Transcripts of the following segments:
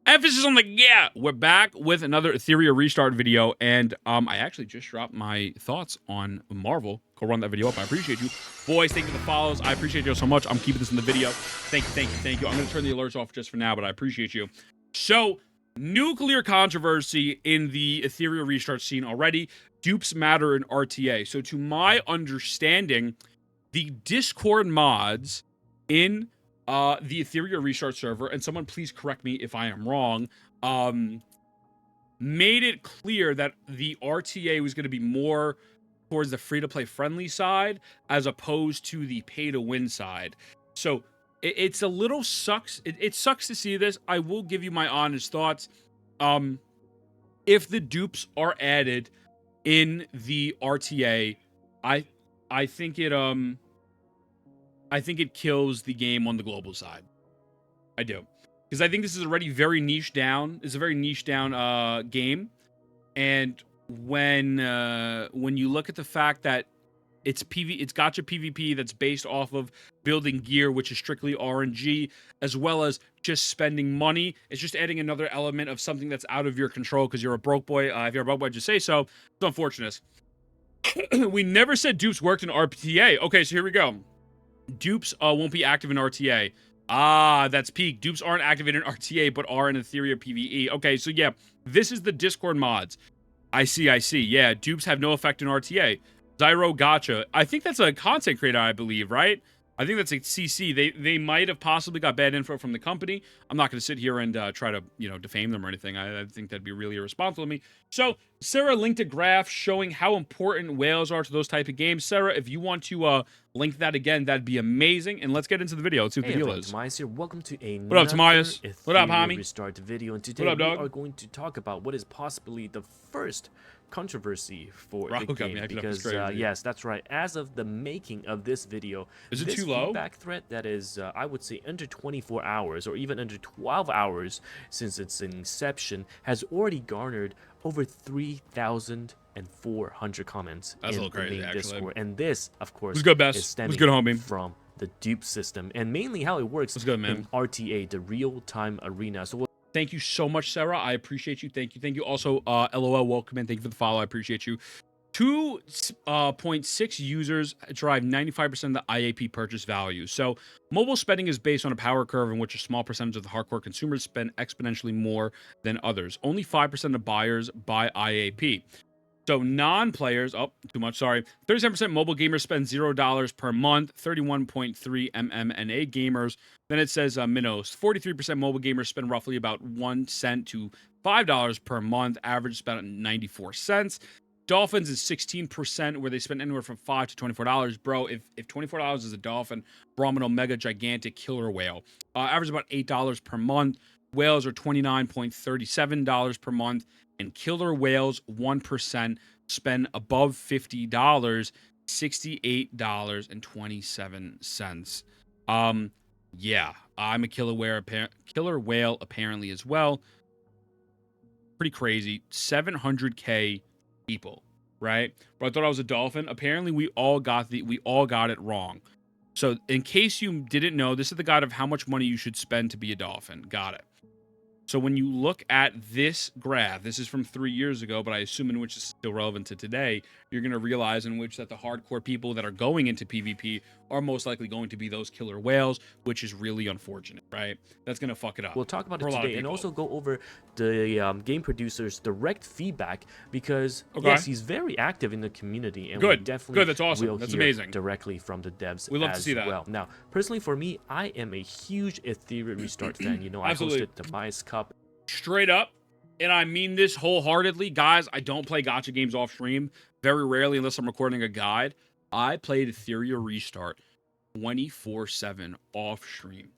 Emphasis on the yeah. We're back with another Etheria restart video, and I actually just dropped my thoughts on Marvel. Go run that video up. I appreciate you, boys. Thank you for the follows. I appreciate you so much. I'm keeping this in the video. Thank you. I'm gonna turn the alerts off just for now, but I appreciate you. So, nuclear controversy in the Etheria restart scene already. Dupes matter in RTA. So, to my understanding, the Discord mods in the Etheria restart server, and someone please correct me if I am wrong, made it clear that the RTA was going to be more towards the free-to-play friendly side as opposed to the pay-to-win side. So it's a little sucks. It sucks to see this. I will give you my honest thoughts. If the dupes are added in the RTA, I think it kills the game on the global side. I do. Because I think this is already very niche down. It's a very niche down game. And when you look at the fact that it's gacha PvP that's based off of building gear, which is strictly RNG, as well as just spending money, it's just adding another element of something that's out of your control because you're a broke boy. If you're a broke boy, just say so. It's unfortunate. We never said dupes worked in RTA. Okay, so here we go. Dupes won't be active in RTA. Ah, that's peak. Dupes aren't activated in RTA, but are in Etheria PvE. Okay, so yeah, this is the Discord mods. I see. Yeah, dupes have no effect in RTA. Zyro Gacha. I think that's a content creator, I believe, right? I think that's a CC. They might have possibly got bad info from the company. I'm not going to sit here and try to, defame them or anything. I think that'd be really irresponsible of me. So, Sarah linked a graph showing how important whales are to those type of games. Sarah, if you want to link that again, that'd be amazing. And let's get into the video. Let's see what the deal is. Tomias here. Welcome to another What up, Tomias? What up, homie? Restart video. And today what up, we are going to talk about what is possibly the first controversy for the game, because yes, that's right, as of the making of this video, is it this too low? Feedback thread that is I would say under 24 hours or even under 12 hours since its inception has already garnered over 3,400 comments. That's in a little crazy, the main actually. Discord. And this, of course, is stemming good, homie. from the dupe system and mainly how it works good, man. in RTA, the real-time arena. So thank you so much, Sarah. I appreciate you. Thank you. Also, LOL, welcome in. Thank you for the follow. I appreciate you. 2.6 users drive 95% of the IAP purchase value. So mobile spending is based on a power curve in which a small percentage of the hardcore consumers spend exponentially more than others. Only 5% of buyers buy IAP. So non-players, too much, sorry. 37% mobile gamers spend $0 per month, 31.3 MMNA gamers. Then it says minnows. 43% mobile gamers spend roughly about 1 cent to $5 per month, average about 94 cents. Dolphins is 16%, where they spend anywhere from $5 to $24. Bro, if $24 is a dolphin, Brahmano mega gigantic killer whale. Average about $8 per month. Whales are $29.37 per month. And killer whales, 1%, spend above $50, $68.27. Yeah, I'm a killer whale apparently as well. Pretty crazy. 700K people, right? But I thought I was a dolphin. Apparently, we all got it wrong. So, in case you didn't know, this is the guide of how much money you should spend to be a dolphin. Got it. So when you look at this graph, this is from 3 years ago, but I assume in which this is still relevant to today, you're going to realize in which that the hardcore people that are going into PvP are most likely going to be those killer whales, which is really unfortunate, right? That's going to fuck it up. We'll talk about it today and also go over the game producer's direct feedback because, yes, he's very active in the community. And we definitely that's awesome. That's amazing. Directly from the devs we love to see that. Well. Now, personally for me, I am a huge Etheria restart fan. You know, I hosted the Mice Cup. Straight up, and I mean this wholeheartedly. Guys, I don't play gacha games off stream. Very rarely, unless I'm recording a guide. I played Etheria Restart 24/7 off stream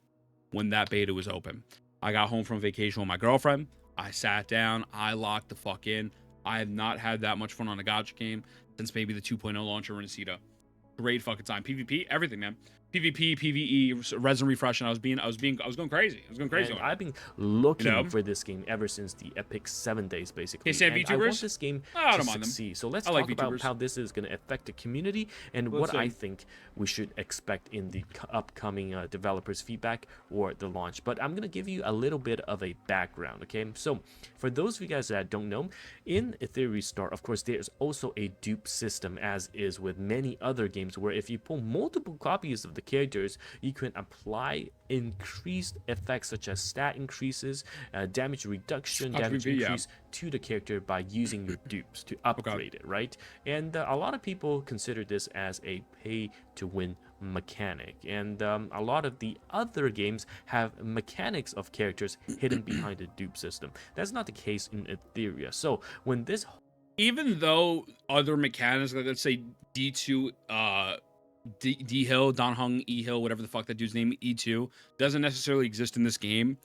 when that beta was open. I got home from vacation with my girlfriend. I sat down. I locked the fuck in. I have not had that much fun on a gacha game since maybe the 2.0 launcher in Aceta. Great fucking time. PvP, everything, man. PvP, PvE, resin refresh, and I was going crazy. I was going crazy. And I've been looking for this game ever since the Epic 7 days, basically. And I want this game to succeed. So let's talk about how this is going to affect the community and what I think we should expect in the upcoming developers' feedback or the launch. But I'm going to give you a little bit of a background, okay? So for those of you guys that don't know, in Etheria Star, of course, there's also a dupe system, as is with many other games, where if you pull multiple copies of the characters, you can apply increased effects such as stat increases, damage reduction, damage increase to the character by using your dupes to upgrade it, right? And a lot of people consider this as a pay-to-win mechanic, and a lot of the other games have mechanics of characters hidden behind the dupe system. That's not the case in Etheria. So when this, even though other mechanics, like let's say D2, D Hill, Don Hung, E Hill, whatever the fuck that dude's name, E2, doesn't necessarily exist in this game.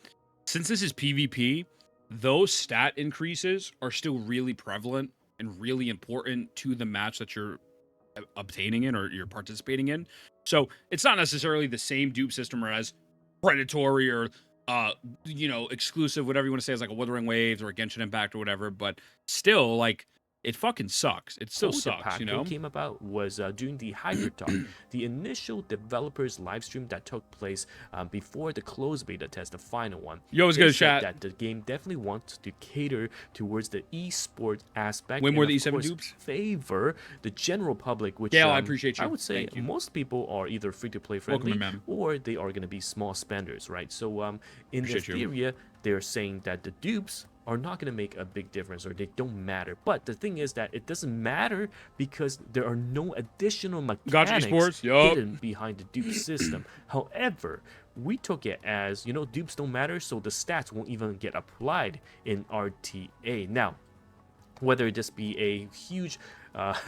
Since this is PvP, those stat increases are still really prevalent and really important to the match that you're obtaining in or you're participating in. So it's not necessarily the same dupe system as predatory or exclusive, whatever you want to say, as like a Wuthering Waves or a Genshin Impact or whatever, but still, like, it fucking sucks. It still sucks, you know? Came about was during the Hydra Talk, the initial developers live stream that took place before the closed beta test, the final one. Yo, what's good, chat? That the game definitely wants to cater towards the esports aspect. Way more the E7 dupes. Favor the general public, which Gail, I appreciate you. I would say most people are either free to play friendly or they are going to be small spenders, right? So in Etheria, they're saying that the dupes are not going to make a big difference, or they don't matter. But the thing is that it doesn't matter because there are no additional mechanics hidden behind the dupe system. However, we took it as, dupes don't matter, so the stats won't even get applied in RTA. Now, whether this be a huge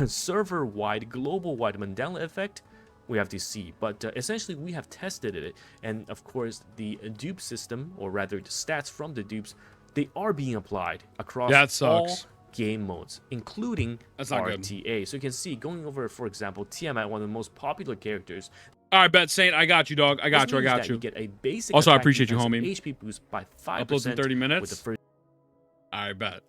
server-wide, global-wide Mandela effect, we have to see. But essentially, we have tested it, and of course, the dupe system, or rather the stats from the dupes, they are being applied across all game modes, including RTA. So you can see, going over, for example, Tiamat, one of the most popular characters. All right, Bet Saint, I got you, dog. I got you. You get a basic also, I appreciate you, homie. HP boost by 5% uploads in 30 minutes. With the first I bet.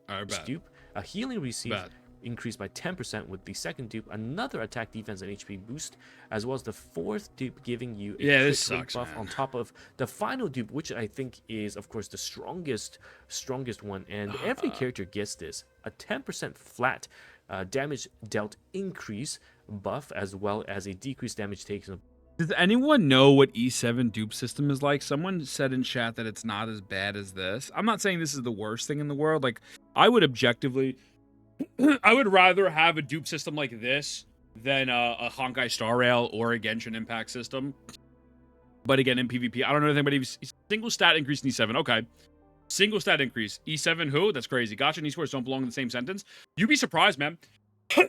dupe, a healing received increased by 10% with the second dupe, another attack, defense, and HP boost, as well as the fourth dupe giving you a quick buff on top of the final dupe, which I think is, of course, the strongest one. And every character gets this, a 10% flat damage dealt increase buff, as well as a decreased damage taken. Does anyone know what E7 dupe system is like? Someone said in chat that it's not as bad as this. I'm not saying this is the worst thing in the world. Like, I would rather have a dupe system like this than a Honkai Star Rail or a Genshin Impact system. But again, in PvP, I don't know anything about single stat increase in E7. Okay. Single stat increase. E7 who? That's crazy. Gotcha and esports don't belong in the same sentence. You'd be surprised, man.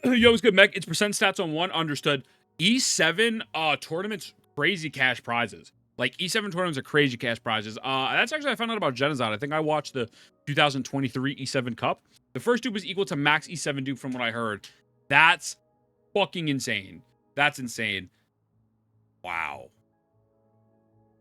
Yo, it's good, Meg. It's percent stats on one. Understood. E7 tournaments, crazy cash prizes. Like, E7 tournaments are crazy cash prizes. That's actually, I found out about Genocide. I think I watched the 2023 E7 Cup. The first dupe was equal to max E7 dupe from what I heard. That's fucking insane. That's insane. Wow.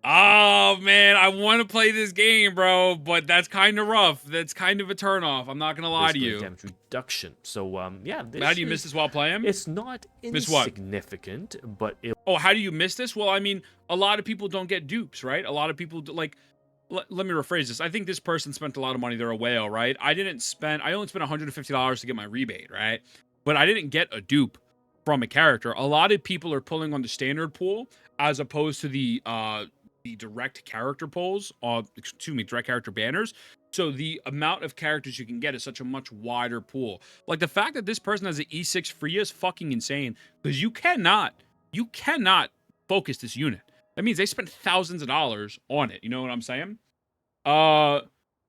Oh, man, I want to play this game, bro, but that's kind of rough. That's kind of a turnoff. I'm not going to lie to you. Damage reduction. So, yeah. How do you miss this while playing? It's not insignificant, but it... Oh, how do you miss this? Well, I mean, a lot of people don't get dupes, right? A lot of people, like... Let me rephrase this. I think this person spent a lot of money. They're a whale, right? I only spent $150 to get my rebate, right? But I didn't get a dupe from a character. A lot of people are pulling on the standard pool as opposed to the direct character pulls, direct character banners. So the amount of characters you can get is such a much wider pool. Like, the fact that this person has an E6 free is fucking insane, because you cannot focus this unit. That means they spent thousands of dollars on it. You know what I'm saying? So,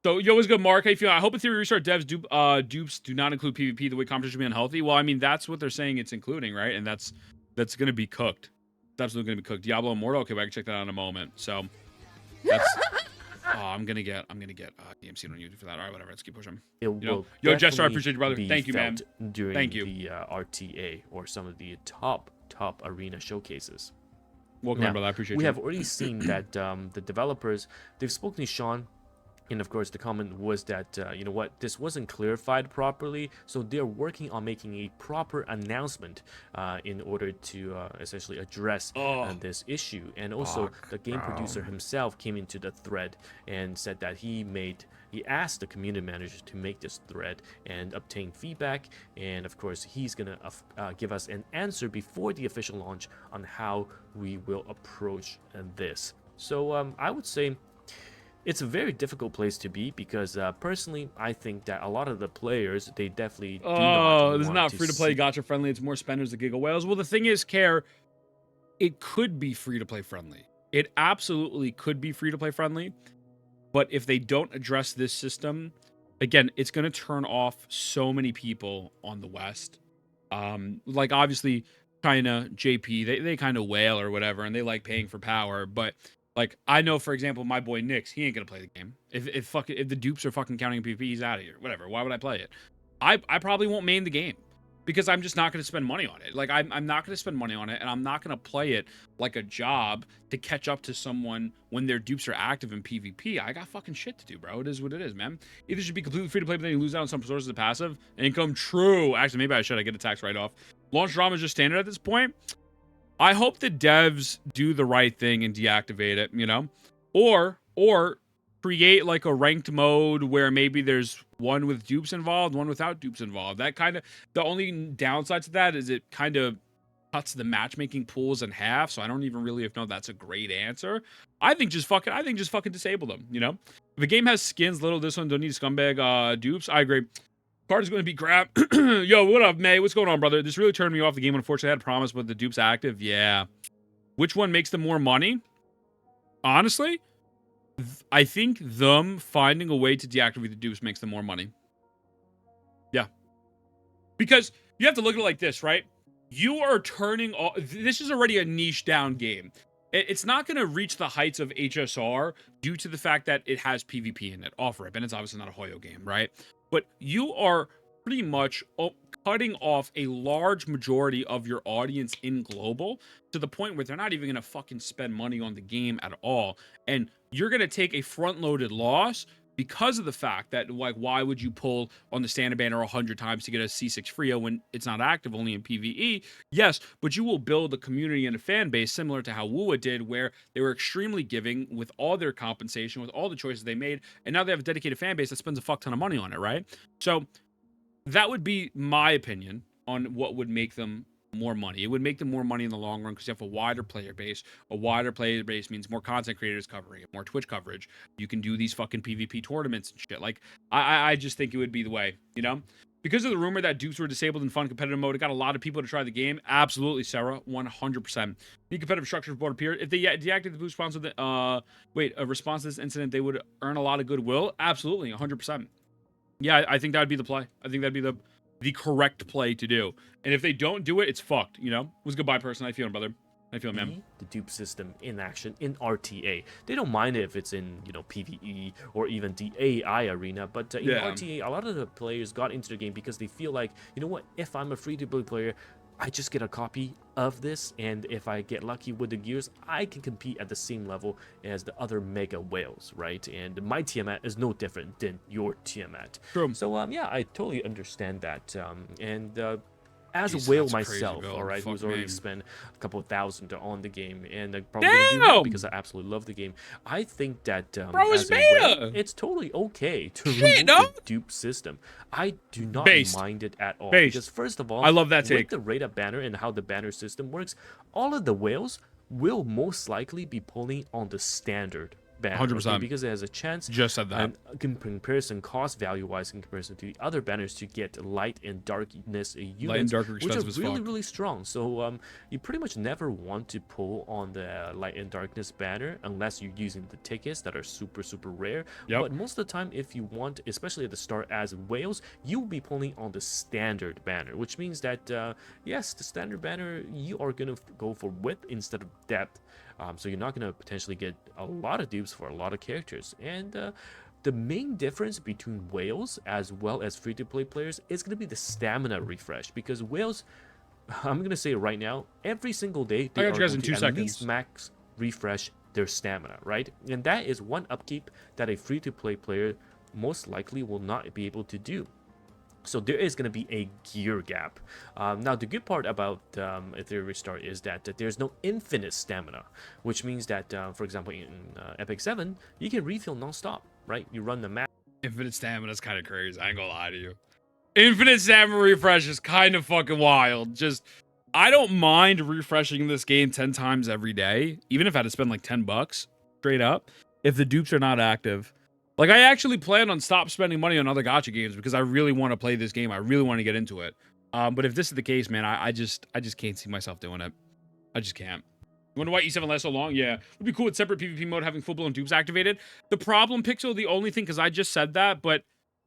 yo, what's good, Mark? How you feeling? I hope Etheria Restart devs dupes do not include PvP the way competition should be unhealthy. Well, I mean, that's what they're saying it's including, right? And that's going to be cooked. It's absolutely going to be cooked. Diablo Immortal? Okay, well, I can check that out in a moment. So, that's... I'm gonna get DMC on YouTube for that. All right, whatever. Let's keep pushing. Yo, Jester, I appreciate you, brother. Thank you, man. Thank you. The RTA or some of the top arena showcases. Welcome, now, brother. I appreciate you. We have already seen that the developers, they've spoken to Sean. And of course, the comment was that, you know what, this wasn't clarified properly. So they're working on making a proper announcement in order to essentially address this issue. And also, the game producer himself came into the thread and said that he asked the community manager to make this thread and obtain feedback. And of course, he's going to give us an answer before the official launch on how we will approach this. So I would say it's a very difficult place to be because personally, I think that a lot of the players, they definitely do not this is not free-to-play gacha friendly. It's more spenders that giggle whales. Well, the thing is, Care, it could be free-to-play friendly. It absolutely could be free-to-play friendly. But if they don't address this system, again, it's going to turn off so many people on the West. Like, obviously, China, JP, they kind of wail or whatever, and they like paying for power, but... Like, I know, for example, my boy Nix, he ain't gonna play the game. If the dupes are fucking counting PvP, he's out of here. Whatever. Why would I play it? I probably won't main the game because I'm just not gonna spend money on it. Like, I'm not gonna spend money on it, and I'm not gonna play it like a job to catch up to someone when their dupes are active in PvP. I got fucking shit to do, bro. It is what it is, man. Either should be completely free to play, but then you lose out on some sources of passive income. True. Actually, maybe I should. I get a tax write-off. Launch drama is just standard at this point. I hope the devs do the right thing and deactivate it, you know? Or create like a ranked mode where maybe there's one with dupes involved, one without dupes involved. That kind of, the only downside to that is it kind of cuts the matchmaking pools in half, so I don't even really know if that's a great answer. I think just fucking disable them, you know? If a game has skins, little this one don't need scumbag dupes, I agree. Card is going to be crap. Yo, what up, May? What's going on, brother? This really turned me off the game. Unfortunately, I had a promise, but the dupes active. Yeah. Which one makes them more money? Honestly, I think them finding a way to deactivate the dupes makes them more money. Yeah. Because you have to look at it like this, right? You are turning off... This is already a niche down game. It's not going to reach the heights of HSR due to the fact that it has PvP in it, off-rip, and it's obviously not a Hoyo game, right? But you are pretty much cutting off a large majority of your audience in global to the point where they're not even going to fucking spend money on the game at all. And you're going to take a front-loaded loss because of the fact that, like, why would you pull on the standard banner 100 times to get a C6 Frio when it's not active, only in PvE? Yes, but you will build a community and a fan base similar to how Wua did, where they were extremely giving with all their compensation, with all the choices they made, and now they have a dedicated fan base that spends a fuck ton of money on it, right? So that would be my opinion on what would make them more money. It would make them more money in the long run because you have a wider player base. A wider player base means more content creators covering it, more Twitch coverage. You can do these fucking PvP tournaments and shit. Like, I just think it would be the way, you know? Because of the rumor that dupes were disabled in fun competitive mode, it got a lot of people to try the game. Absolutely, Sarah, 100%. Need competitive structures board appear. If they deactivate the boost response with a response to this incident, they would earn a lot of goodwill. Absolutely, 100%. Yeah, I think that would be the play. I think that'd be the correct play to do. And if they don't do it, it's fucked, you know? Was goodbye, person. How you feeling, brother? How you feeling, man? The dupe system in action in RTA. They don't mind it if it's in, you know, PvE or even the AI arena, but in RTA, a lot of the players got into the game because they feel like, you know what, if I'm a free-to-play player, I just get a copy of this, and if I get lucky with the gears, I can compete at the same level as the other mega whales, right? And my Tiamat is no different than your Tiamat. True. So, yeah, I totally understand that. As a whale myself, all right, who's already spent a couple $1,000 on the game, and I probably gonna do more because I absolutely love the game. I think that as a whale, it's totally okay to remove the dupe system. I do not mind it at all because first of all, I love that take. With the rate-up banner and how the banner system works, all of the whales will most likely be pulling on the standard banner, 100%, okay? Because it has a chance, just said that, in comparison, cost value wise, in comparison to the other banners, to get light and darkness units, which are really strong. So you pretty much never want to pull on the light and darkness banner unless you're using the tickets that are super rare. But most of the time, if you want, especially at the start as whales, you will be pulling on the standard banner, which means that yes, the standard banner, you are gonna go for width instead of depth. So you're not going to potentially get a lot of dupes for a lot of characters. And the main difference between whales as well as free-to-play players is going to be the stamina refresh. Because whales, I'm gonna say right now, every single day they are going to at least max refresh their stamina, right? And that is one upkeep that a free-to-play player most likely will not be able to do. So there is going to be a gear gap. Now, the good part about Etheria Restart is that there's no infinite stamina, which means that, for example, in Epic 7, you can refill non-stop, right? You run the map. Infinite stamina is kind of crazy. I ain't gonna lie to you. Infinite stamina refresh is kind of fucking wild. Just, I don't mind refreshing this game 10 times every day, even if I had to spend like $10 straight up, if the dupes are not active. Like, I actually plan on stop spending money on other gacha games because I really want to play this game. I really want to get into it. But if this is the case, man, I just can't see myself doing it. I just can't. You wonder why E7 lasts so long? Yeah. It would be cool with separate PvP mode having full-blown dupes activated. The problem, Pixel, the only thing, because I just said that, but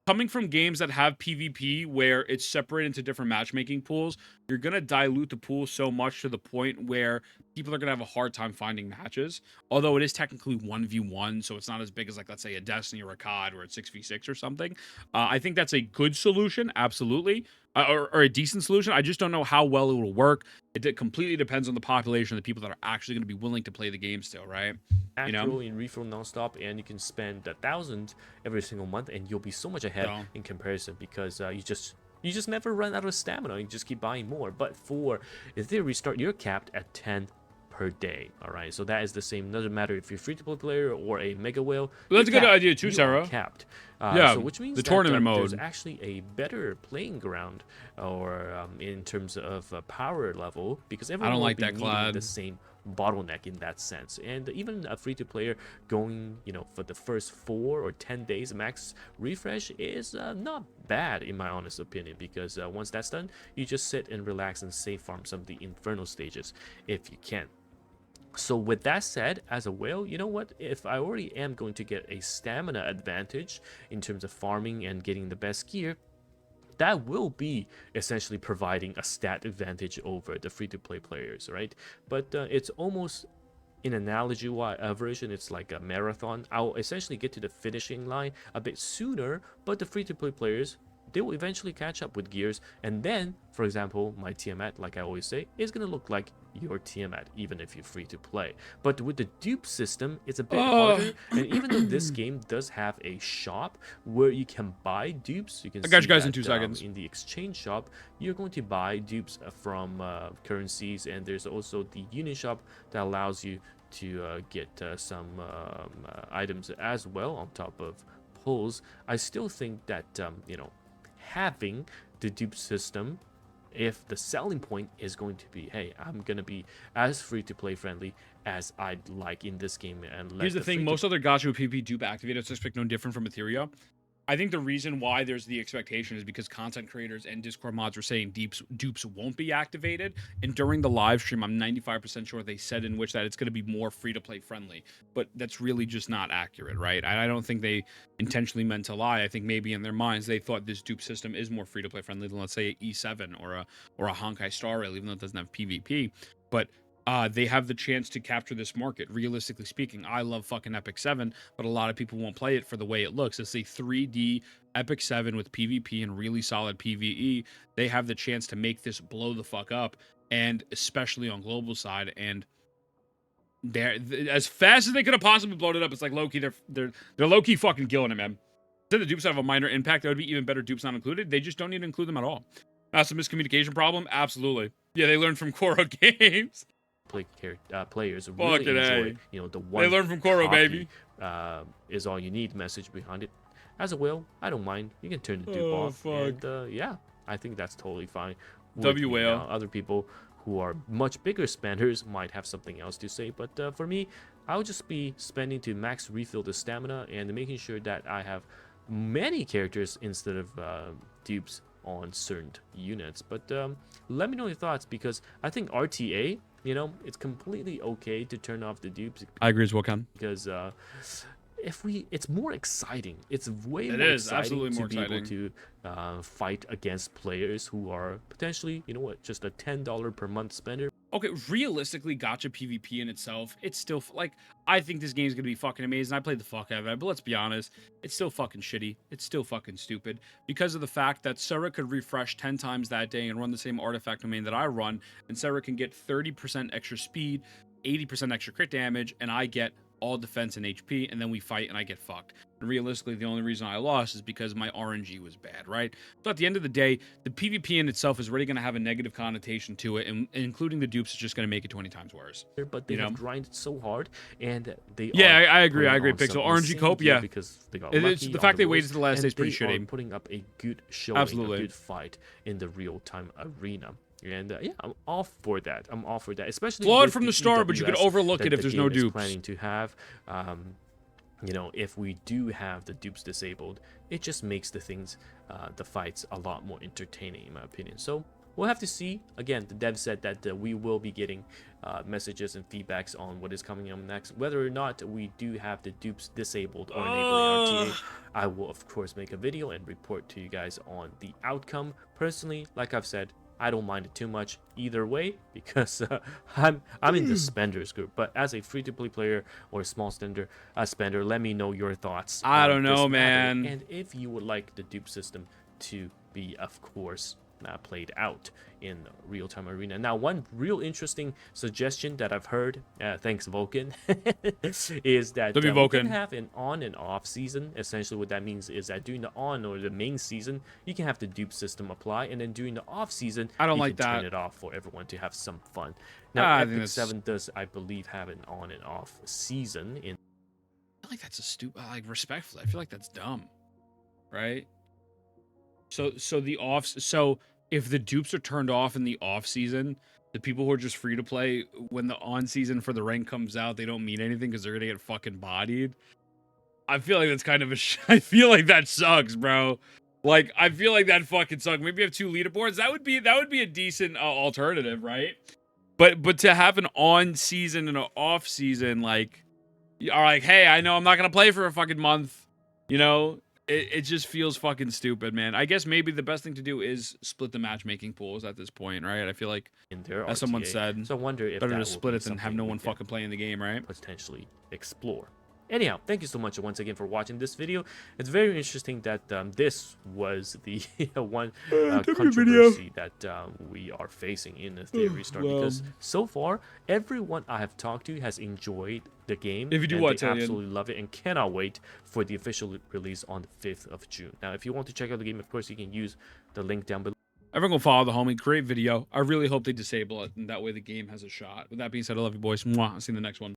coming from games that have PvP where it's separated into different matchmaking pools, you're going to dilute the pool so much to the point where people are going to have a hard time finding matches. Although it is technically 1v1, so it's not as big as, like, let's say a Destiny or a COD where it's 6v6 or something. I think that's a good solution, absolutely. Or a decent solution. I just don't know how well it will work. It completely depends on the population of the people that are actually going to be willing to play the game still, right? Actual in refill nonstop, and you can spend 1,000 every single month, and you'll be so much ahead in comparison because you just never run out of stamina. You just keep buying more. But for Etheria Restart, you're capped at 10 per day. All right, so that is the same. Doesn't matter if you're a free-to-play player or a mega whale. Well, that's a good idea too, Sarah. Capped. Yeah, so which means the tournament mode. There's actually a better playing ground, or in terms of power level, because everyone will be needing the same bottleneck in that sense. And even a free-to-player going, for the first 4 or 10 days max refresh is not bad in my honest opinion, because once that's done, you just sit and relax and save farm some of the inferno stages if you can. So with that said, as a whale, you know what? If I already am going to get a stamina advantage in terms of farming and getting the best gear, that will be essentially providing a stat advantage over the free-to-play players, right? But it's almost, in analogy version, it's like a marathon. I'll essentially get to the finishing line a bit sooner, but the free-to-play players, they will eventually catch up with gears, and then, for example, my Tiamat, like I always say, is going to look like your Tiamat, even if you're free to play. But with the dupe system, it's a bit harder, and even though this game does have a shop where you can buy dupes, you can I got you guys in 2 seconds. In the exchange shop, you're going to buy dupes from currencies, and there's also the union shop that allows you to get some items as well on top of pulls. I still think that, having the dupe system, if the selling point is going to be, hey, I'm gonna be as free to play friendly as I'd like in this game, and here's the thing: most other gacha with PvP dupe activators expect no different from Etheria. I think the reason why there's the expectation is because content creators and Discord mods were saying dupes won't be activated. And during the live stream, I'm 95% sure they said in which that it's going to be more free-to-play friendly. But that's really just not accurate, right? I don't think they intentionally meant to lie. I think maybe in their minds they thought this dupe system is more free-to-play friendly than, let's say, E7 or a Honkai Star Rail, even though it doesn't have PvP. But they have the chance to capture this market. Realistically speaking, I love fucking Epic 7, but a lot of people won't play it for the way it looks. It's a 3D Epic 7 with PvP and really solid PvE. They have the chance to make this blow the fuck up, and especially on global side. And they're as fast as they could have possibly blown it up. It's like low-key, they're low-key fucking killing it, man. If the dupes have a minor impact, that would be even better. Dupes not included. They just don't need to include them at all. That's a miscommunication problem. Absolutely. Yeah, they learned from Koro Games. Players really enjoy, the one. They learn from Koro, baby. Is all you need message behind it. As a whale, I don't mind. You can turn the dupe off. Fuck. And yeah, I think that's totally fine. Whale. Other people who are much bigger spenders might have something else to say, but for me, I'll just be spending to max refill the stamina and making sure that I have many characters instead of dupes on certain units. But let me know your thoughts, because I think RTA, it's completely okay to turn off the dupes. I agree as well, Ken. Because it's more exciting. It's way more exciting to be able to fight against players who are potentially, just a $10 per month spender. Okay, realistically, gacha PvP in itself, it's still, like, I think this game's gonna be fucking amazing. I played the fuck out of it, but let's be honest, it's still fucking shitty. It's still fucking stupid. Because of the fact that Sarah could refresh 10 times that day and run the same artifact domain that I run, and Sarah can get 30% extra speed, 80% extra crit damage, and I get all defense and HP, and then we fight and I get fucked. And realistically, the only reason I lost is because my RNG was bad, right? So at the end of the day, the PvP in itself is already going to have a negative connotation to it, and including the dupes is just going to make it 20 times worse. But they have grinded so hard, and they I agree, Pixel. RNG cope, yeah. Because they got lucky the fact they waited to the last day is pretty shitty. Putting up a good showing, a good fight in the real-time arena. And yeah, I'm all for that. I'm all for that, especially flawed from the start, but you could overlook it if there's no dupes. Planning to have, you know, if we do have the dupes disabled, it just makes the things, the fights a lot more entertaining, in my opinion. So we'll have to see. Again, the dev said that we will be getting messages and feedbacks on what is coming up next. Whether or not we do have the dupes disabled or enabling RTA, I will of course make a video and report to you guys on the outcome. Personally, like I've said, I don't mind it too much either way, because I'm in the spenders group. But as a free-to-play player or a small spender, let me know your thoughts. I don't know, man. And if you would like the dupe system to be, of course, played out in real-time arena. Now, one real interesting suggestion that I've heard, thanks Vulcan, is that we can have an on and off season. Essentially what that means is that during the on or the main season, you can have the dupe system apply, and then during the off season, I don't you like can that. turn it off for everyone to have some fun. Now, Epic 7 does, I believe, have an on and off season. I feel like that's a stupid, like, respectfully, I feel like that's dumb, right? So the offs, so if the dupes are turned off in the off season, the people who are just free to play, when the on season for the rank comes out, they don't mean anything because they're gonna get fucking bodied. I feel like that's kind of I feel like that sucks, bro. Like, I feel like that fucking sucks. Maybe you have 2 leaderboards. That would be a decent alternative, right? But to have an on season and an off season, like, you are like, hey, I know I'm not gonna play for a fucking month, you know. It just feels fucking stupid, man. I guess maybe the best thing to do is split the matchmaking pools at this point, right? I feel like, as someone said, so I wonder if better to split it than have no one fucking playing the game, right? Potentially explore. Anyhow, thank you so much once again for watching this video. It's very interesting that this was the one controversy that we are facing in Etheria Restart, because so far everyone I have talked to has enjoyed the game. If you do what, they absolutely love it and cannot wait for the official release on the 5th of June. Now, if you want to check out the game, of course, you can use the link down below. Everyone go follow the homie. Great video. I really hope they disable it, and that way the game has a shot. With that being said, I love you, boys. Mwah. I'll see you in the next one.